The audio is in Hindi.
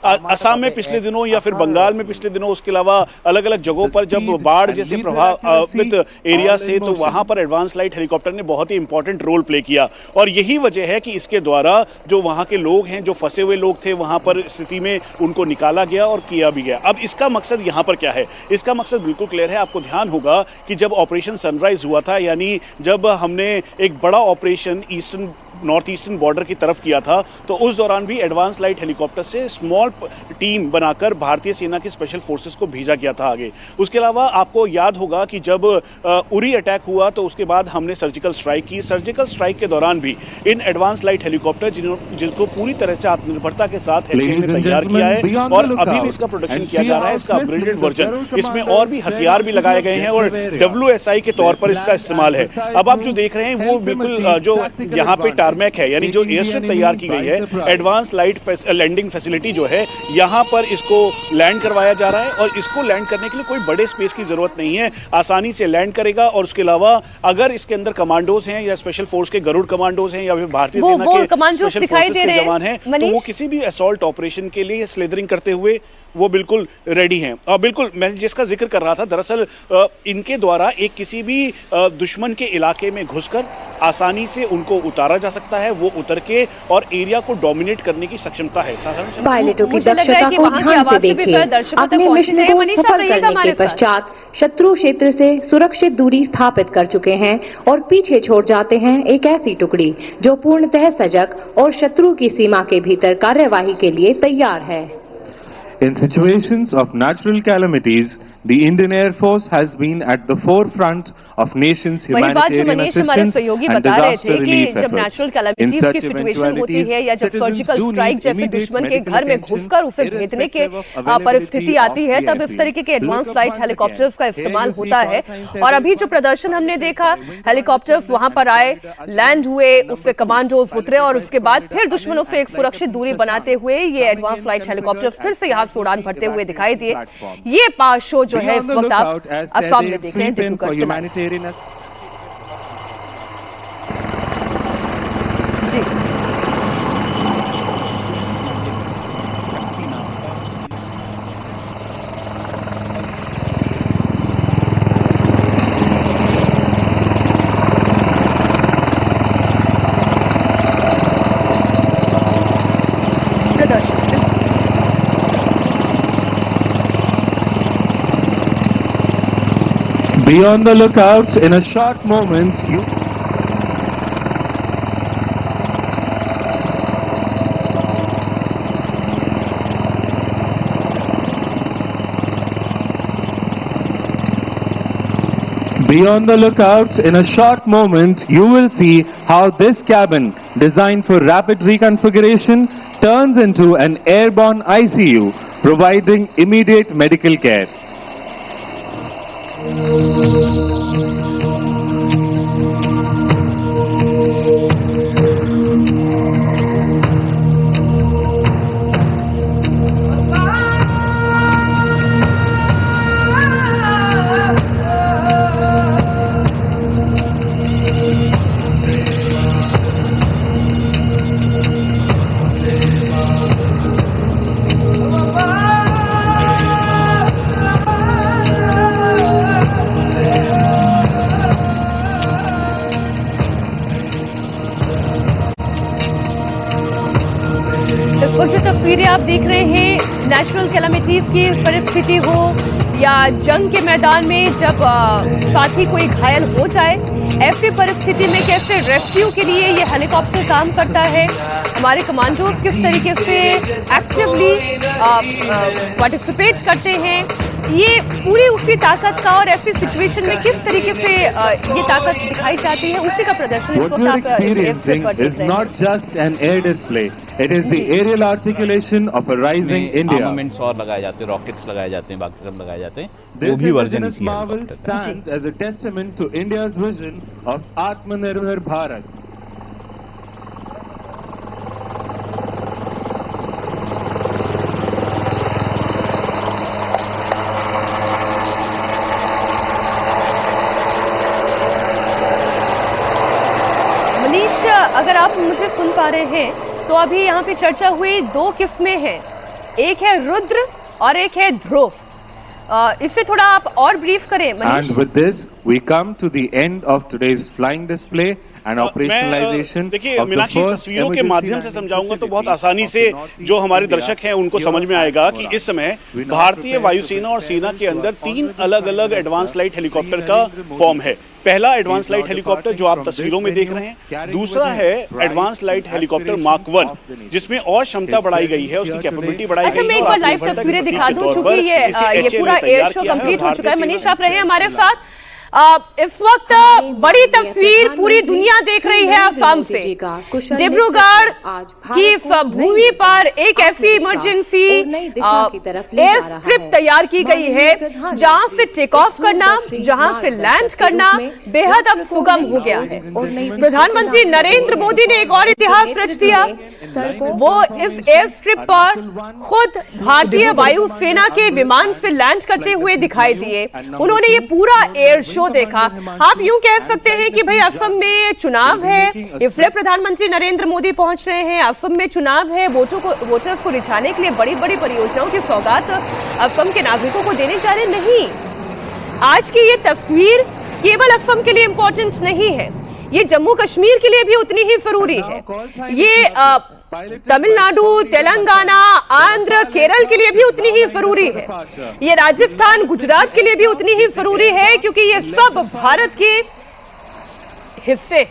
असम में पिछले दिनों या फिर बंगाल में पिछले दिनों, उसके अलावा अलग अलग जगहों पर जब बाढ़ जैसे प्रभावित एरिया से, तो वहां पर एडवांस लाइट हेलीकॉप्टर ने बहुत ही इंपॉर्टेंट रोल प्ले किया। और यही वजह है कि इसके द्वारा जो वहां के लोग हैं, जो फंसे हुए लोग थे वहां पर स्थिति में, उनको निकाला गया और किया भी गया। अब इसका मकसद यहां पर क्या है? इसका मकसद बिल्कुल क्लियर है। आपको ध्यान होगा कि जब ऑपरेशन सनराइज हुआ था, यानी जब हमने एक बड़ा ऑपरेशन नॉर्थ ईस्टर्न बॉर्डर की तरफ किया था, तो उस दौरान भी एडवांस लाइट हेलीकॉप्टर से स्मॉल टीम बनाकर भारतीय सेना की स्पेशल फोर्सेस को भेजा गया था आगे। उसके अलावा आपको याद होगा कि जब उरी अटैक हुआ तो उसके बाद हमने सर्जिकल स्ट्राइक की। सर्जिकल स्ट्राइक के दौरान भी इन एडवांस लाइट हेलीकॉप्टर जिनको पूरी तरह से आत्मनिर्भरता के साथ एचएएल ने तैयार किया है और अभी भी इसका प्रोडक्शन किया जा रहा है, इसका अपग्रेडेड वर्जन, इसमें और भी हथियार भी लगाए गए हैं और WSI के तौर पर इसका इस्तेमाल है। अब आप जो देख रहे हैं वो बिल्कुल जो यहाँ पे टारमैक है, यानी जो एयर स्ट्रिप तैयार की गई है, एडवांस लाइट लैंडिंग फैसिलिटी जो है, यहाँ पर इसको लैंड करवाया जा रहा है। और इसको लैंड करने के लिए कोई बड़े स्पेस की जरूरत नहीं है, आसानी से लैंड करेगा। और उसके अलावा अगर इसके अंदर कमांडोज हैं या स्पेशल फोर्स के गरुड़ कमांडोज हैं या फिर भारतीय सेना के स्पेशल फोर्सेस के जवान हैं, तो वो किसी भी असॉल्ट ऑपरेशन के लिए स्लेदरिंग करते हुए वो बिल्कुल रेडी हैं। और बिल्कुल मैं जिसका जिक्र कर रहा था, दरअसल इनके द्वारा एक किसी भी दुश्मन के इलाके में घुसकर आसानी से उनको उतारा जा सकता है, वो उतर के और एरिया को डोमिनेट करने की क्षमता है। पायलटों की दक्षता को ध्यान से देखिए। अपने मिशन को सफल करने के पश्चात शत्रु क्षेत्र से सुरक्षित दूरी स्थापित कर चुके हैं और पीछे छोड़ जाते हैं एक ऐसी टुकड़ी जो पूर्णतः सजग और शत्रु की सीमा के भीतर कार्यवाही के लिए तैयार है। In situations of natural calamities, the Indian Air Force has been at the forefront of nations' humanitarian assistance and disaster relief जब नेचुरल कैलामिटीज की सिचुएशन होती है या जब सर्जिकल स्ट्राइक जैसे दुश्मन के घर में घुसकर उसे भेदने के परिस्थिति आती है, तब इस तरीके के एडवांस लाइट हेलीकॉप्टर्स का इस्तेमाल होता है। और अभी जो प्रदर्शन हमने देखा, हेलीकॉप्टर्स वहां पर आए, लैंड हुए, उससे कमांडोज उतरे और उसके बाद फिर दुश्मनों से एक सुरक्षित दूरी बनाते हुए ये एडवांस लाइट हेलीकॉप्टर्स फिर से यहाँ से उड़ान भरते हुए दिखाई दिए। ये पास शो जो है इस वक्त आप असम में देख रहे हैं, डिब्रूगढ़ से जी। प्रदर्शन be on the lookout. In a short moment, you will see how this cabin, designed for rapid reconfiguration, turns into an airborne ICU, providing immediate medical care. इस वक्त जो तस्वीरें आप देख रहे हैं, नेचुरल कैलामिटीज की परिस्थिति हो या जंग के मैदान में जब साथी कोई घायल हो जाए, ऐसी परिस्थिति में कैसे रेस्क्यू के लिए ये हेलीकॉप्टर काम करता है, हमारे कमांडोज किस तरीके से एक्टिवली पार्टिसिपेट करते हैं, ये पूरी उसी ताकत का और ऐसी सिचुएशन में किस तरीके से ये ताकत दिखाई जाती है, उसी का प्रदर्शन इस वक्त आप इस एयरस्ट्रिप पर देख रहे हैं। It is the aerial articulation of a rising India. Armaments और लगाए जाते हैं, रॉकेट्स लगाए जाते हैं, बाकी सब लगाए जाते हैं, वो भी वर्जन इसी हेलीकॉप्टर का stands as a testament to India's vision of Atmanirbhar Bharat. Manish, अगर आप मुझे सुन पा रहे हैं तो अभी यहाँ पे चर्चा हुई, दो किस्में हैं, एक है रुद्र और एक है ध्रुव। इससे थोड़ा आप और ब्रीफ करें Manish. And with this, we come to the end of today's flying display and operationalization देखिए of the मीनाक्षी, first तस्वीरों के emergency माध्यम से landing समझाऊंगा तो बहुत facility आसानी of से the Northeast जो हमारे India, दर्शक हैं उनको समझ में आएगा कि इस समय भारतीय वायुसेना और सेना के अंदर 3 अलग-अलग एडवांस लाइट हेलीकॉप्टर का फॉर्म है। पहला एडवांस लाइट हेलीकॉप्टर जो आप तस्वीरों में देख रहे हैं, दूसरा है एडवांस लाइट हेलीकॉप्टर मार्क 1 जिसमें और क्षमता बढ़ाई गई है, उसकी कैपेबिलिटी बढ़ाई गई है। मैं एक बार लाइव तस्वीरें दिखा दूं, चूंकि ये पूरा एयर शो कंप्लीट हो चुका है। मनीष आप रहे हमारे साथ। इस वक्त बड़ी तस्वीर पूरी दुनिया देख रही है असम से। डिब्रूगढ़ की इस भूमि पर एक ऐसी इमरजेंसी एयर स्ट्रिप तैयार की गई है जहां से टेक ऑफ करना, जहां से लैंड करना बेहद अब सुगम हो गया है। प्रधानमंत्री नरेंद्र मोदी ने एक और इतिहास रच दिया। वो इस एयर स्ट्रिप पर खुद भारतीय वायुसेना के विमान से लैंड करते हुए दिखाई दिए। उन्होंने ये पूरा एयर शो देखा। आप यूं कह सकते हैं कि भाई असम में चुनाव है, इसलिए प्रधानमंत्री नरेंद्र मोदी पहुंच रहे हैं। असम में चुनाव है, वोटर्स को रिझाने के लिए बड़ी बड़ी परियोजनाओं की सौगात असम के नागरिकों को देने जा रहे नहीं। आज की ये तस्वीर केवल असम के लिए इंपॉर्टेंट नहीं है, ये जम्मू कश्मीर के लिए भी उतनी ही जरूरी है। ये तमिलनाडु, तेलंगाना, आंध्र, केरल के लिए भी उतनी ही जरूरी है। ये राजस्थान, गुजरात के लिए भी उतनी ही जरूरी है, क्योंकि ये सब भारत के हिस्से हैं।